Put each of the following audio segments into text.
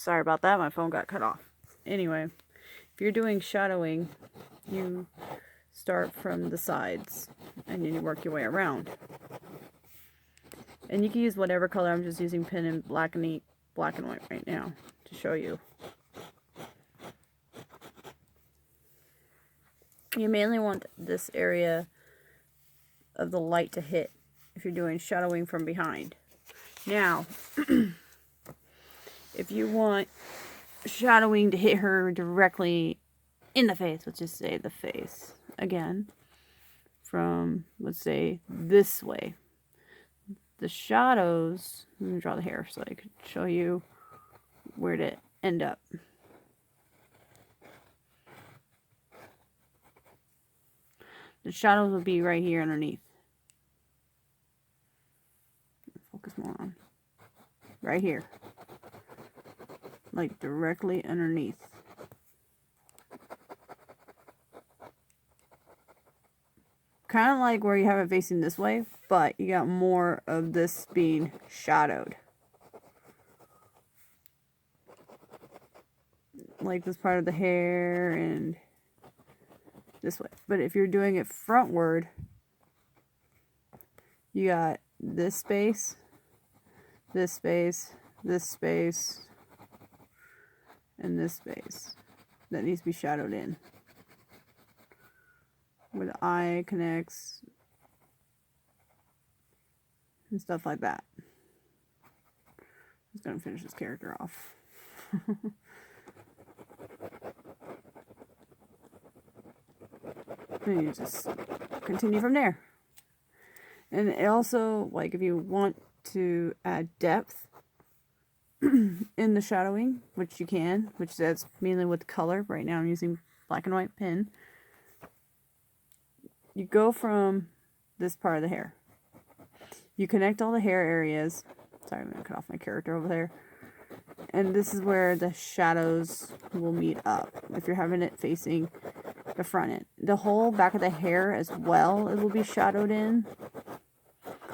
Sorry about that, my phone got cut off. Anyway, if you're doing shadowing, you start from the sides and then you work your way around. And you can use whatever color. I'm just using pen and black and white right now to show you. You mainly want this area of the light to hit if you're doing shadowing from behind. Now, if you want shadowing to hit her directly in the face, let's just say the face again, from, let's say, this way. The shadows, let me draw the hair so I could show you where to end up. The shadows will be right here underneath. Focus more on. Right here. Like directly underneath. Kind of like where you have it facing this way, but you got more of this being shadowed. Like this part of the hair and this way. But if you're doing it frontward, you got this space, this space, this space, and this space that needs to be shadowed in. Where the eye connects and stuff like that. I'm just going to finish this character off. And you just continue from there. And it also, like, if you want to add depth in the shadowing, which you can, which that's mainly with color. Right now I'm using black and white pen. You go from this part of the hair. You connect all the hair areas. Sorry, I'm going to cut off my character over there. And this is where the shadows will meet up. If you're having it facing the front end. The whole back of the hair as well, it will be shadowed in.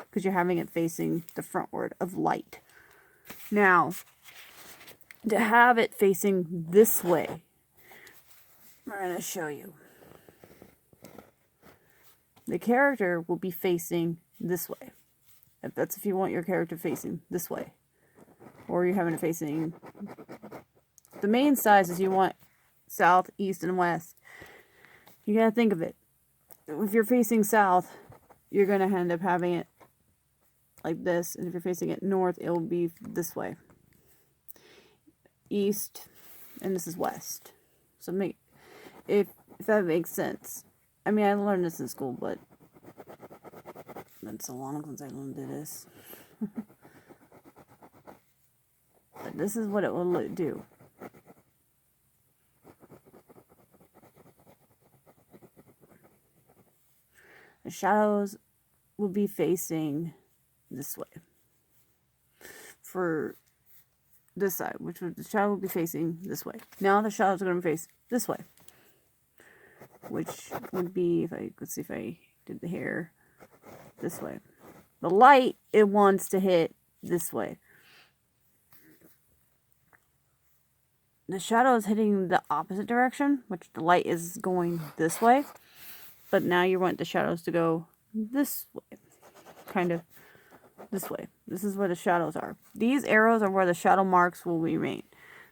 Because you're having it facing the frontward of light. Now, to have it facing this way, I'm going to show you. The character will be facing this way. If you want your character facing this way. Or you're having it facing... The main sizes you want south, east, and west. You gotta think of it. If you're facing south, you're going to end up having it like this. And if you're facing it north, it will be this way. East, and this is west. So if that makes sense. I mean, I learned this in school, but it's been so long since I learned this. But this is what it will do. The shadows will be facing this way. For this side, the shadow will be facing this way. Now the shadows are going to face this way. Which would be, let's see if I did the hair this way. The light, it wants to hit this way. The shadow is hitting the opposite direction, which the light is going this way. But now you want the shadows to go this way. Kind of this way. This is where the shadows are. These arrows are where the shadow marks will remain.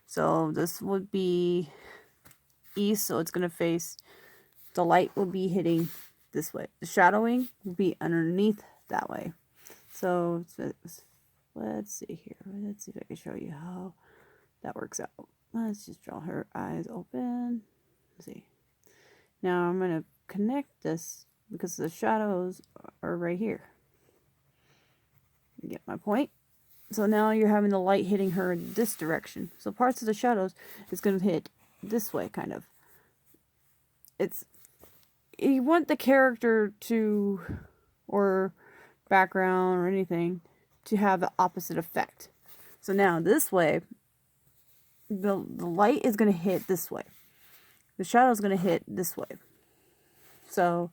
So this would be east, so it's going to face... The light will be hitting this way. The shadowing will be underneath that way. So let's see here. Let's see if I can show you how that works out. Let's just draw her eyes open. Let's see. Now I'm going to connect this because the shadows are right here. You get my point? So now you're having the light hitting her in this direction. So parts of the shadows is going to hit this way, kind of. You want the character to, or background or anything, to have the opposite effect. So now this way, the light is going to hit this way. The shadow is going to hit this way. So,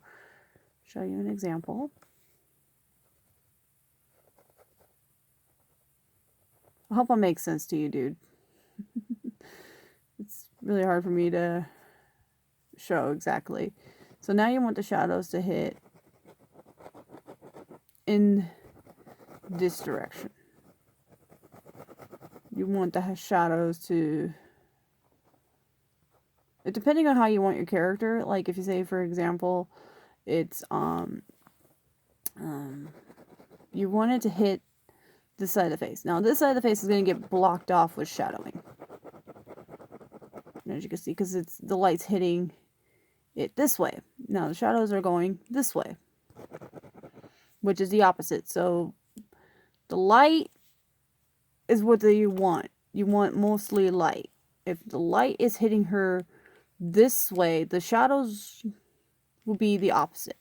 show you an example. I hope it makes sense to you, dude. it's really hard for me to show exactly. So now you want the shadows to hit in this direction. You want the shadows to, depending on how you want your character, like if you say, for example, it's you want it to hit this side of the face. Now this side of the face is going to get blocked off with shadowing, as you can see, because it's the light's hitting it this way. Now the shadows are going this way, which is the opposite. So the light is what you want. You want mostly light. If the light is hitting her this way, the shadows will be the opposite.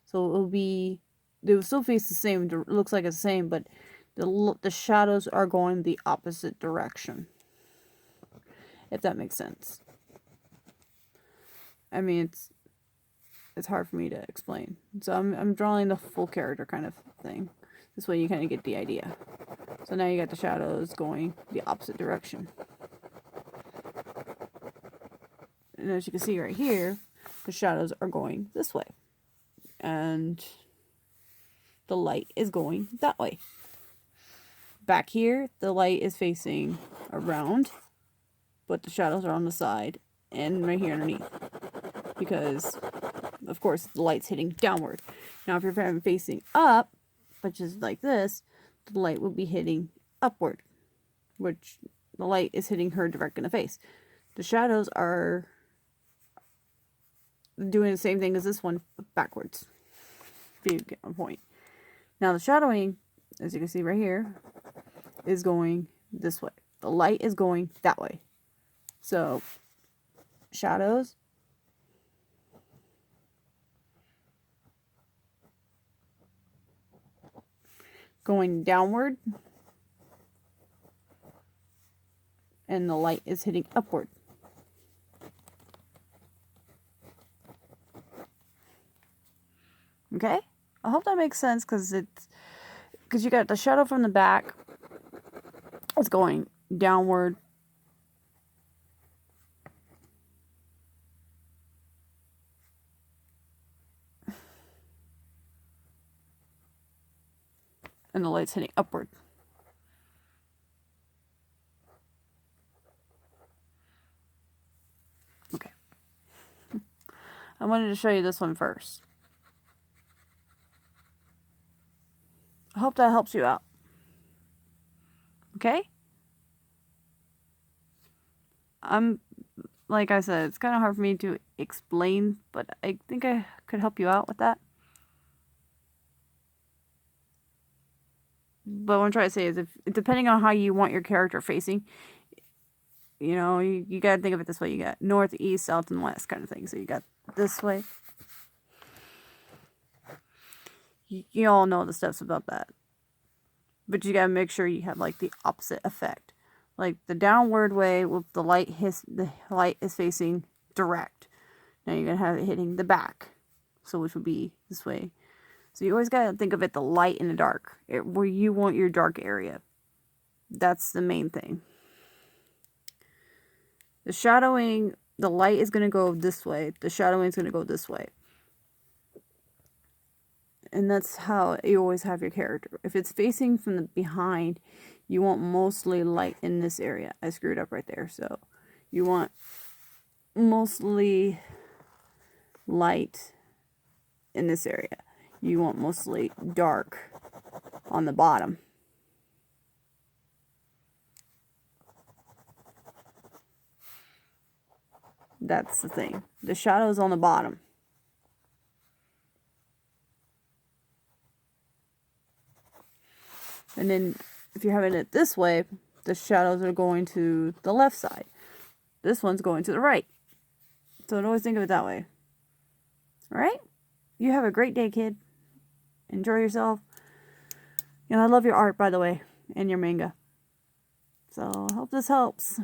So they will still face the same. It looks like it's the same, but the shadows are going the opposite direction. If that makes sense. I mean, it's hard for me to explain. So I'm drawing the full character kind of thing. This way you kind of get the idea. So now you got the shadows going the opposite direction. And as you can see right here, the shadows are going this way. And the light is going that way. Back here, the light is facing around, but the shadows are on the side and right here underneath. Because, of course, the light's hitting downward. Now, if you're facing up, which is like this, the light will be hitting upward, which the light is hitting her direct in the face. The shadows are doing the same thing as this one, but backwards. If you get my point. Now, the shadowing, as you can see right here, is going this way. The light is going that way. So, shadows. Going downward. And the light is hitting upward. Okay? I hope that makes sense, because you got the shadow from the back. It's going downward. And the light's hitting upward. Okay. I wanted to show you this one first. I hope that helps you out. Okay? Like I said, it's kind of hard for me to explain, but I think I could help you out with that. But what I'm trying to say is, depending on how you want your character facing, you know, you got to think of it this way. You got north, east, south, and west kind of thing. So you got this way. You all know the steps about that. But you got to make sure you have like the opposite effect. Like the downward way, the light is facing direct. Now you're going to have it hitting the back. So which would be this way. So you always got to think of it the light and the dark. Where you want your dark area. That's the main thing. The shadowing, the light is going to go this way. The shadowing is going to go this way. And that's how you always have your character. If it's facing from the behind, you want mostly light in this area. I screwed up right there. So you want mostly light in this area. You want mostly dark on the bottom. That's the thing. The shadow's on the bottom. And then if you're having it this way, the shadows are going to the left side. This one's going to the right. So always think of it that way. Alright? You have a great day, kid. Enjoy yourself. You know, I love your art, by the way, and your manga. So I hope this helps.